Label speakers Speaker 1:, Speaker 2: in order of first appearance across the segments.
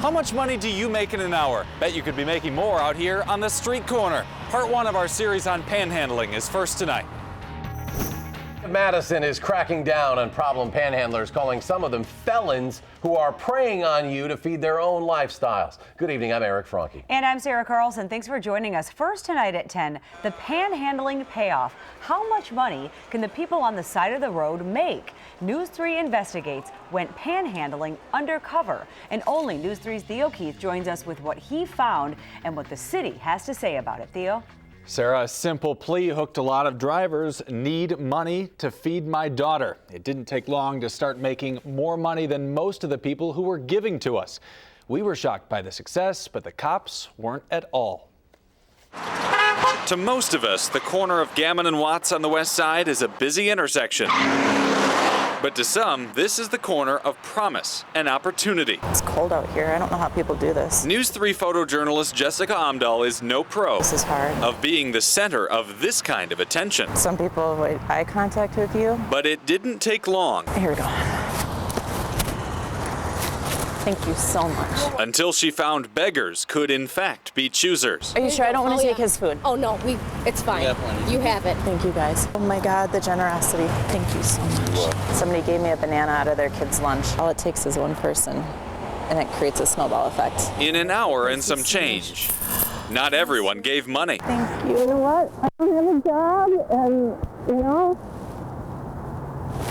Speaker 1: How much money do you make in an hour? Bet you could be making more out here on the street corner. Part 1 of our series on panhandling is first tonight.
Speaker 2: Madison is cracking down on problem panhandlers, calling some of them felons who are preying on you to feed their own lifestyles. Good evening, I'm Eric Franke.
Speaker 3: And I'm Sarah Carlson. Thanks for joining us. First tonight at 10, the Panhandling Payoff. How much money can the people on the side of the road make? News 3 investigates, went panhandling undercover. And only News 3's Theo Keith joins us with what he found and what the city has to say about it. Theo?
Speaker 1: Sarah, a simple plea hooked a lot of drivers. Need money to feed my daughter. It didn't take long to start making more money than most of the people who were giving to us. We were shocked by the success, but the cops weren't at all. To most of us, the corner of Gammon and Watts on the west side is a busy intersection. But to some, this is the corner of promise and opportunity.
Speaker 4: It's cold out here. I don't know how people do this.
Speaker 1: News 3 photojournalist Jessica Amdahl is no pro
Speaker 4: This is hard.
Speaker 1: of being the center of this kind of attention.
Speaker 4: Some people avoid eye contact with you.
Speaker 1: But it didn't take long.
Speaker 4: Here we go. Thank you so much.
Speaker 1: Until she found beggars could in fact be choosers.
Speaker 4: Are you sure I don't want to take his food?
Speaker 5: Oh no, it's fine. You have it.
Speaker 4: Thank you guys. Oh my God, the generosity. Thank you so much. Somebody gave me a banana out of their kid's lunch. All it takes is one person, and it creates a snowball effect.
Speaker 1: In an hour and some change. Not everyone gave money.
Speaker 4: Thank you.
Speaker 6: You know what? I don't have a job, and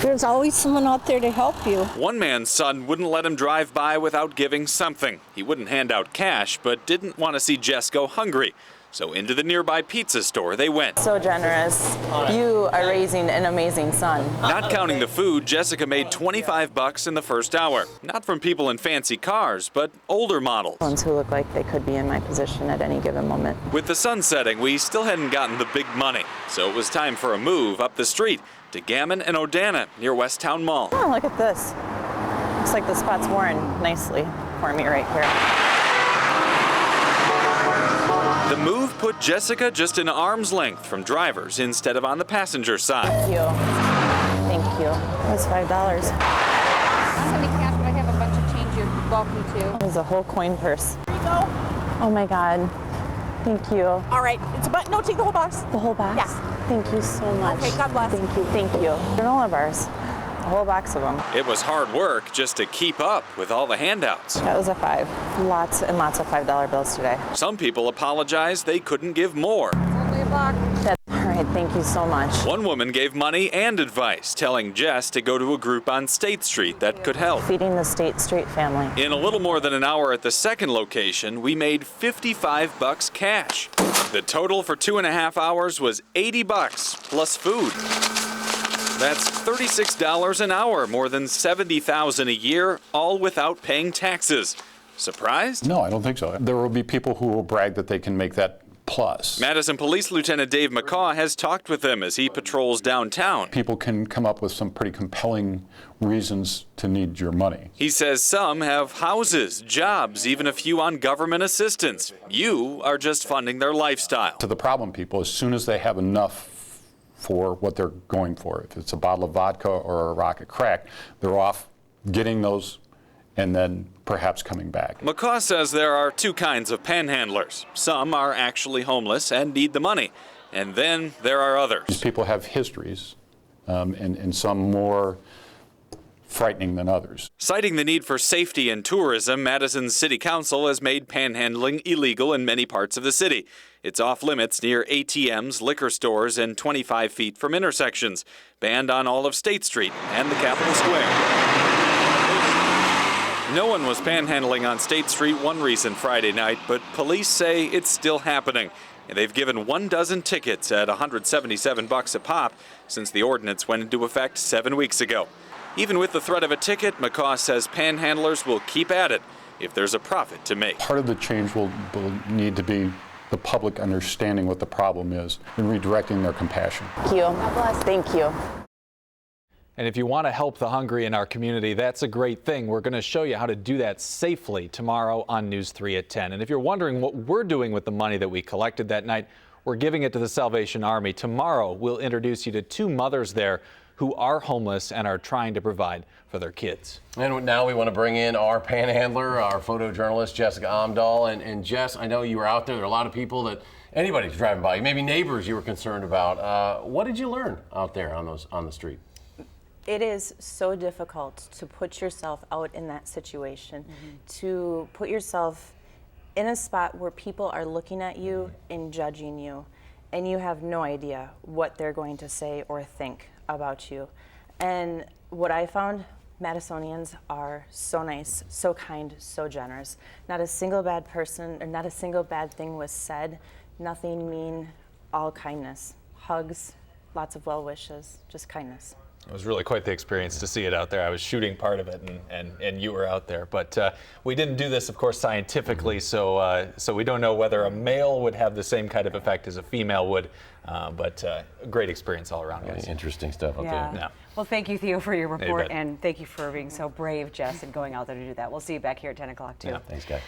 Speaker 6: there's always someone out there to help you.
Speaker 1: One man's son wouldn't let him drive by without giving something. He wouldn't hand out cash, but didn't want to see Jess go hungry. So into the nearby pizza store they went.
Speaker 4: So generous. You are raising an amazing son.
Speaker 1: Not counting the food, Jessica made $25 in the first hour. Not from people in fancy cars, but older models.
Speaker 4: Ones who look like they could be in my position at any given moment.
Speaker 1: With the sun setting, we still hadn't gotten the big money. So it was time for a move up the street to Gammon and Odana near West Town Mall.
Speaker 4: Oh, look at this. Looks like the spot's worn nicely for me right here.
Speaker 1: The move put Jessica just an arm's length from drivers instead of on the passenger side.
Speaker 4: Thank you. Thank you. That was $5.
Speaker 5: Send me cash, but I have a bunch of change you're welcome to.
Speaker 4: It was a whole coin purse.
Speaker 6: Here you go.
Speaker 4: Oh my God. Thank you.
Speaker 6: All right, it's a button. No, take the whole box.
Speaker 4: The whole box?
Speaker 6: Yes.
Speaker 4: Thank you so much.
Speaker 6: Okay, God bless.
Speaker 4: Thank you. Thank you. Granola bars. A whole box of them.
Speaker 1: It was hard work just to keep up with all the handouts.
Speaker 4: That was a $5. Lots and lots of $5 bills today.
Speaker 1: Some people apologized they couldn't give more.
Speaker 5: Only a block.
Speaker 4: All right, thank you so much.
Speaker 1: One woman gave money and advice, telling Jess to go to a group on State Street that could help.
Speaker 4: Feeding the State Street family.
Speaker 1: In a little more than an hour at the second location, we made $55 cash. The total for 2.5 hours was $80 plus food. That's $36 an hour, more than $70,000 a year, all without paying taxes. Surprised?
Speaker 7: No, I don't think so. There will be people who will brag that they can make that plus.
Speaker 1: Madison Police Lieutenant Dave McCaw has talked with them as he patrols downtown.
Speaker 7: People can come up with some pretty compelling reasons to need your money.
Speaker 1: He says some have houses, jobs, even a few on government assistance. You are just funding their lifestyle.
Speaker 7: To the problem people, as soon as they have enough for what they're going for, if it's a bottle of vodka or a rock of crack, they're off getting those and then perhaps coming back.
Speaker 1: McCaw says there are two kinds of panhandlers. Some are actually homeless and need the money. And then there are others.
Speaker 7: These people have histories, and some more frightening than others.
Speaker 1: Citing the need for safety and tourism, Madison's City Council has made panhandling illegal in many parts of the city. It's off limits near ATMs, liquor stores, and 25 feet from intersections. Banned on all of State Street and the Capitol Square. No one was panhandling on State Street one recent Friday night, but police say it's still happening. And they've given 12 tickets at $177 a pop since the ordinance went into effect 7 weeks ago. Even with the threat of a ticket, McCaw says panhandlers will keep at it if there's a profit to make.
Speaker 7: Part of the change will need to be the public understanding what the problem is and redirecting their compassion.
Speaker 4: Thank you. God bless. Thank you.
Speaker 1: And if you want to help the hungry in our community, that's a great thing. We're going to show you how to do that safely tomorrow on News 3 at 10. And if you're wondering what we're doing with the money that we collected that night, we're giving it to the Salvation Army. Tomorrow, we'll introduce you to two mothers there who are homeless and are trying to provide for their kids.
Speaker 2: And now we want to bring in our panhandler, our photojournalist, Jessica Amdahl. And Jess, I know you were out there. There are a lot of people that anybody's driving by, maybe neighbors you were concerned about. What did you learn out there on the street?
Speaker 4: It is so difficult to put yourself out in that situation, to put yourself in a spot where people are looking at you and judging you, and you have no idea what they're going to say or think about you. And what I found, Madisonians are so nice, so kind, so generous. Not a single bad person, or not a single bad thing was said, nothing mean, all kindness. Hugs, lots of well wishes, just kindness.
Speaker 1: It was really quite the experience to see it out there. I was shooting part of it, and you were out there. But we didn't do this, of course, scientifically, so we don't know whether a male would have the same kind of effect as a female would. But a great experience all around, guys.
Speaker 2: Interesting stuff up there.
Speaker 1: Yeah.
Speaker 3: Well, thank you, Theo, for your report,
Speaker 1: bet.
Speaker 3: and thank you for being so brave, Jess, and going out there to do that. We'll see you back here at 10 o'clock, too.
Speaker 2: Yeah, thanks, guys.